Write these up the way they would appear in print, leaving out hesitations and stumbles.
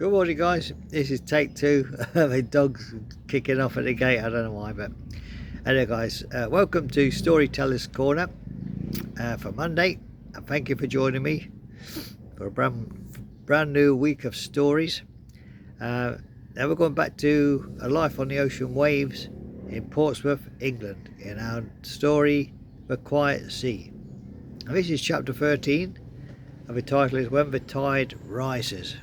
Good morning, guys. This is take two. My dog's kicking off at the gate. I don't know why, but anyway, guys, welcome to Storyteller's Corner for Monday, and thank you for joining me for a brand new week of stories. Now we're going back to A Life on the Ocean Waves in Portsmouth, England, in our story, The Quiet Sea. And this is chapter 13, and the title is When the Tide Rises.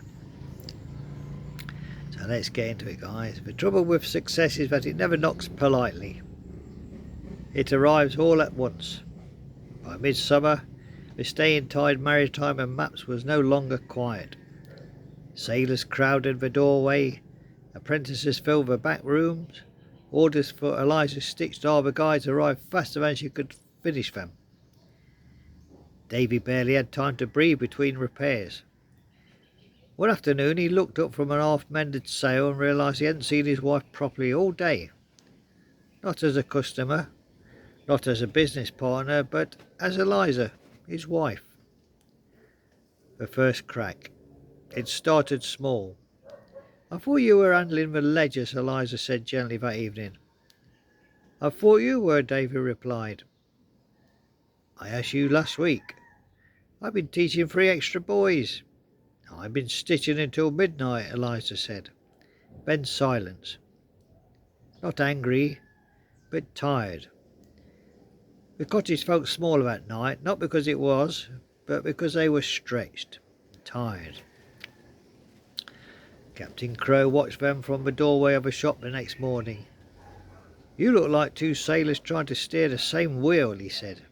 So let's get into it, guys. The trouble with success is that it never knocks politely. It arrives all at once. By midsummer, the staying tide maritime and maps was no longer quiet. Sailors crowded the doorway, apprentices filled the back rooms, orders for Eliza's stitched harbour guides arrived faster than she could finish them. Davy barely had time to breathe between repairs. One afternoon he looked up from an half-mended sail and realised he hadn't seen his wife properly all day. Not as a customer, not as a business partner, but as Eliza, his wife. The first crack. It started small. "I thought you were handling the ledgers," Eliza said gently that evening. "I thought you were," Davy replied. "I asked you last week." "I've been teaching 3 extra boys." "I've been stitching until midnight," Eliza said. Then silence. Not angry, but tired. The cottage felt smaller that night, not because it was, but because they were stretched, tired. Captain Crow watched them from the doorway of a shop the next morning. "You look like 2 sailors trying to steer the same wheel," he said.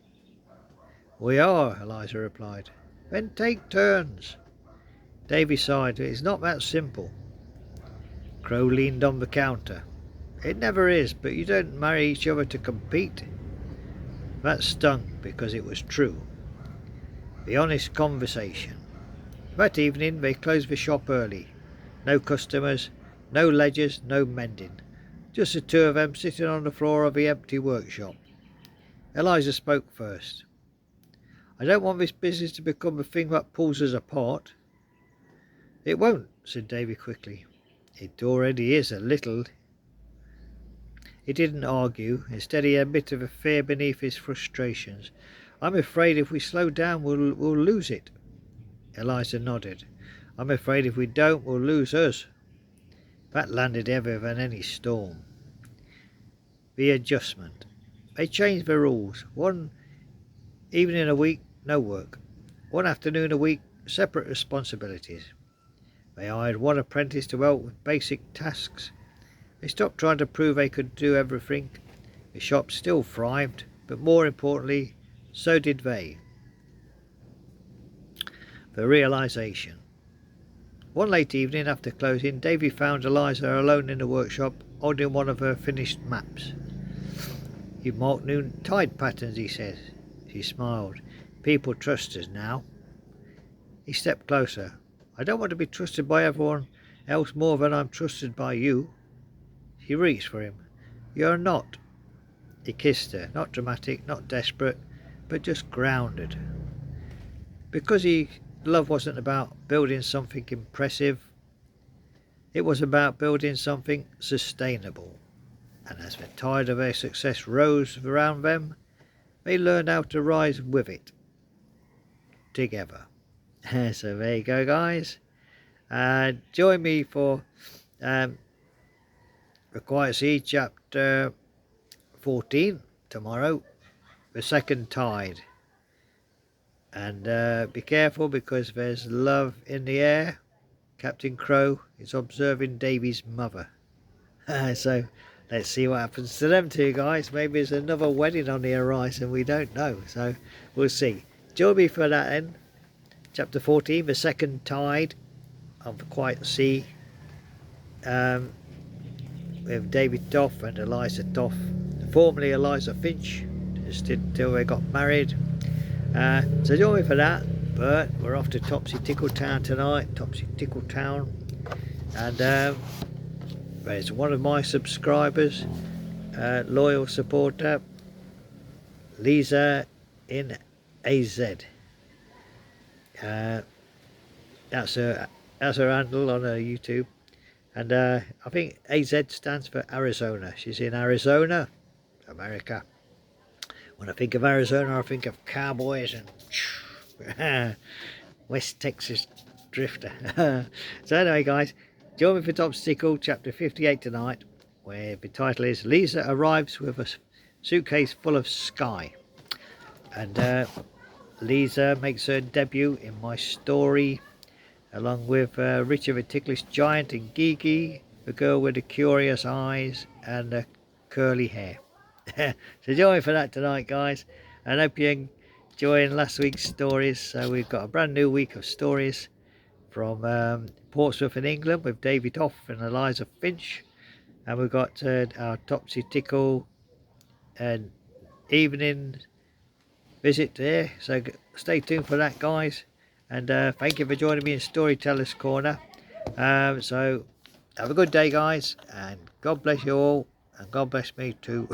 "We are," Eliza replied. "Then take turns." Davy sighed. "It's not that simple." Crow leaned on the counter. "It never is, but you don't marry each other to compete." That stung because it was true. The honest conversation. That evening they closed the shop early. No customers, no ledgers, no mending. Just the 2 of them sitting on the floor of the empty workshop. Eliza spoke first. "I don't want this business to become a thing that pulls us apart." "It won't," said Davy quickly. "It already is a little." He didn't argue. Instead he admitted the fear beneath his frustrations. "I'm afraid if we slow down we'll lose it." Eliza nodded. "I'm afraid if we don't we'll lose us." That landed heavier than any storm. The adjustment. They changed the rules. One evening a week, no work. One afternoon a week, separate responsibilities. They hired 1 apprentice to help with basic tasks. They stopped trying to prove they could do everything. The shop still thrived, but more importantly, so did they. The realisation. One late evening after closing, Davy found Eliza alone in the workshop, holding one of her finished maps. "You've marked new tide patterns," he said. She smiled. "People trust us now." He stepped closer. "I don't want to be trusted by everyone else more than I'm trusted by you." She reached for him. "You're not." He kissed her, not dramatic, not desperate, but just grounded. Because love wasn't about building something impressive. It was about building something sustainable. And as the tide of their success rose around them, they learned how to rise with it. Together. So there you go, guys. Join me for The Quiet Sea chapter 14 tomorrow, the second tide. And be careful because there's love in the air. Captain Crow is observing Davy's mother. So let's see what happens to them 2 guys. Maybe there's another wedding on the horizon, we don't know. So we'll see. Join me for that then. Chapter 14, the second tide of the Quiet Sea. With David Toff and Eliza Toff. Formerly Eliza Finch, just until they got married. So join me for that. But we're off to Topsy Tickle Town tonight. Topsy Tickle Town. And there's one of my subscribers, loyal supporter, Lisa in AZ. That's her That's her handle on her YouTube. And I think AZ stands for Arizona. She's in Arizona, America. When I think of Arizona, I think of cowboys and West Texas drifter. So anyway, guys, join me for Topsicle chapter 58 tonight, where the title is Lisa arrives with a suitcase full of sky. And Lisa makes her debut in my story, along with Richard the Ticklish Giant and Gigi, the girl with the curious eyes and the curly hair. So join me for that tonight, guys. And I hope you're enjoying last week's stories. So we've got a brand new week of stories from Portsmouth in England with David Hoff and Eliza Finch. And we've got our Topsy Tickle and evening visit there. So stay tuned for that, guys. And thank you for joining me in Storyteller's Corner. So have a good day, guys. And God bless you all. And God bless me too.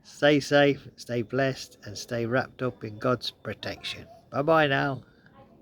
Stay safe, stay blessed, and stay wrapped up in God's protection. Bye bye now.